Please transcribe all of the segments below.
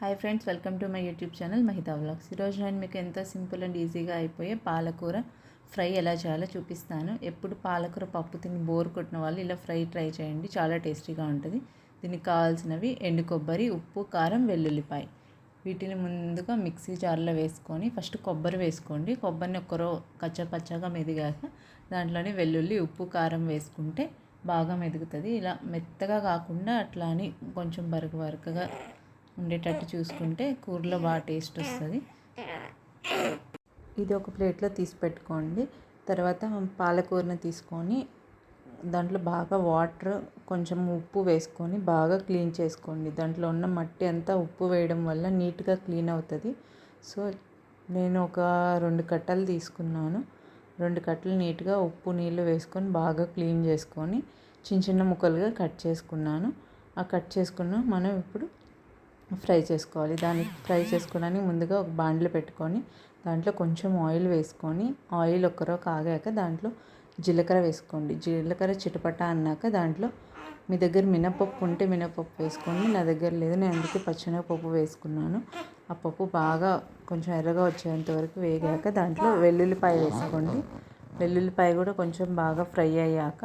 Hi friends, welcome to my YouTube channel Mahitha vlogs. ఈరోజు నేను మీకు ఎంతో సింపుల్ అండ్ ఈజీగా అయిపోయే పాలకూర ఫ్రై ఎలా చేయాలో చూపిస్తాను. ఎప్పుడు పాలకూర పప్పు తిని బోర్ కొట్టిన వాళ్ళు ఇలా ఫ్రై ట్రై చేయండి, చాలా టేస్టీగా ఉంటుంది. దీనికి కావాల్సినవి ఎండు కొబ్బరి, ఉప్పు, కారం, వెల్లుల్లిపాయ. వీటిని ముందుగా మిక్సీ జార్లో వేసుకొని ఫస్ట్ కొబ్బరి వేసుకోండి. కొబ్బరిని ఒక్కరో కచ్చపచ్చగా మెదిగాక దాంట్లోనే వెల్లుల్లి, ఉప్పు, కారం వేసుకుంటే బాగా మెదుగుతుంది. ఇలా మెత్తగా కాకుండా అట్లా అని కొంచెం బరకగా ఉండేటట్టు చూసుకుంటే కూరలో బాగా టేస్ట్ వస్తుంది. ఇది ఒక ప్లేట్లో తీసి పెట్టుకోండి. తర్వాత పాలకూరని తీసుకొని దాంట్లో బాగా వాటర్, కొంచెం ఉప్పు వేసుకొని బాగా క్లీన్ చేసుకోండి. దాంట్లో ఉన్న మట్టి అంతా ఉప్పు వేయడం వల్ల నీట్గా క్లీన్ అవుతుంది. సో నేను ఒక 2 కట్టలు తీసుకున్నాను. 2 కట్టలు నీట్గా ఉప్పు నీళ్ళు వేసుకొని బాగా క్లీన్ చేసుకొని చిన్న చిన్న ముక్కలుగా కట్ చేసుకున్నాను. ఆ కట్ చేసుకున్న మనం ఇప్పుడు ఫ్రై చేసుకోవాలి. దాన్ని ఫ్రై చేసుకోవడానికి ముందుగా ఒక బాండ్లు పెట్టుకొని దాంట్లో కొంచెం ఆయిల్ వేసుకొని ఆయిల్ ఒక్కరో కాగాక దాంట్లో జీలకర్ర వేసుకోండి. జీలకర్ర చిటపట అన్నాక దాంట్లో మీ దగ్గర మినపప్పు ఉంటే మినపప్పు వేసుకోండి. నా దగ్గర లేదు, నేను అందుకే పచ్చెనగపప్పు వేసుకున్నాను. ఆ పప్పు బాగా కొంచెం ఎర్రగా వచ్చేంత వరకు వేగాక దాంట్లో వెల్లుల్లిపాయ వేసుకోండి. వెల్లుల్లిపాయ కూడా కొంచెం బాగా ఫ్రై అయ్యాక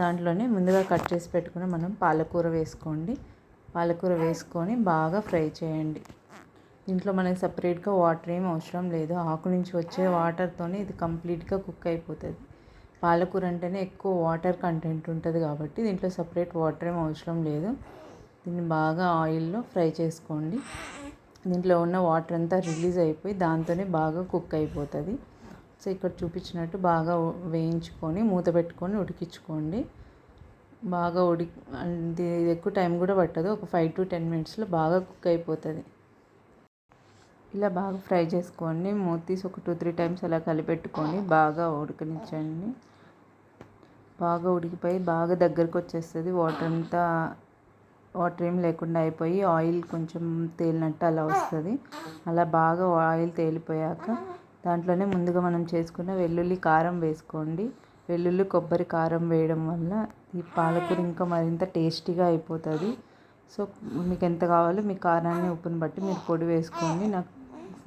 దాంట్లోనే ముందుగా కట్ చేసి పెట్టుకుని మనం పాలకూర వేసుకోండి. పాలకూర వేసుకొని బాగా ఫ్రై చేయండి. దీంట్లో మనకి సపరేట్గా వాటర్ ఏం అవసరం లేదు. ఆకు నుంచి వచ్చే వాటర్తోనే ఇది కంప్లీట్గా కుక్ అయిపోతుంది. పాలకూర అంటేనే ఎక్కువ వాటర్ కంటెంట్ ఉంటుంది కాబట్టి దీంట్లో సపరేట్ వాటర్ ఏం అవసరం లేదు. దీన్ని బాగా ఆయిల్లో ఫ్రై చేసుకోండి. దీంట్లో ఉన్న వాటర్ అంతా రిలీజ్ అయిపోయి దాంతోనే బాగా కుక్ అయిపోతుంది. సో ఇక్కడ చూపించినట్టు బాగా వేయించుకొని మూత పెట్టుకొని ఉడికించుకోండి. బాగా ఇది ఎక్కువ టైం కూడా పట్టదు. ఒక 5 to 10 minutesలో బాగా కుక్ అయిపోతుంది. ఇలా బాగా ఫ్రై చేసుకోండి. మూత తీసి ఒక 2-3 times అలా కలిపెట్టుకొని బాగా ఉడకనిచ్చండి. బాగా ఉడికిపోయి బాగా దగ్గరకు వచ్చేస్తుంది. వాటర్ ఏం లేకుండా అయిపోయి ఆయిల్ కొంచెం తేలినట్టు అలా వస్తుంది. అలా బాగా ఆయిల్ తేలిపోయాక దాంట్లోనే ముందుగా మనం చేసుకున్న వెల్లుల్లి, కారం వేసుకోండి. వెల్లుల్లి, కొబ్బరి, కారం వేయడం వల్ల ఈ పాలకూర ఇంకా మరింత టేస్టీగా అయిపోతుంది. సో మీకు ఎంత కావాలో మీ కారాన్ని, ఉప్పుని బట్టి మీరు పొడి వేసుకోండి.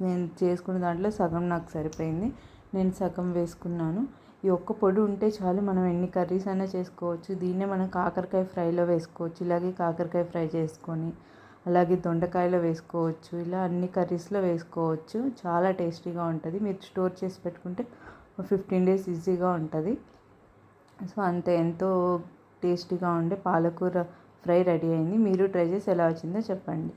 నేను చేసుకున్న దాంట్లో సగం నాకు సరిపోయింది. నేను సగం వేసుకున్నాను. ఈ ఒక్క పొడి ఉంటే చాలు, మనం ఎన్ని కర్రీస్ అయినా చేసుకోవచ్చు. దీన్నే మనం కాకరకాయ ఫ్రైలో వేసుకోవచ్చు. ఇలాగే కాకరకాయ ఫ్రై చేసుకొని అలాగే దొండకాయలో వేసుకోవచ్చు. ఇలా అన్ని కర్రీస్లో వేసుకోవచ్చు. చాలా టేస్టీగా ఉంటుంది. మీరు స్టోర్ చేసి పెట్టుకుంటే 15 days ఈజీగా ఉంటుంది. సో అంతే, ఎంతో టేస్టీగా ఉండే పాలకూర ఫ్రై రెడీ అయింది. మీరు ట్రై చేసి ఎలా వచ్చిందో చెప్పండి.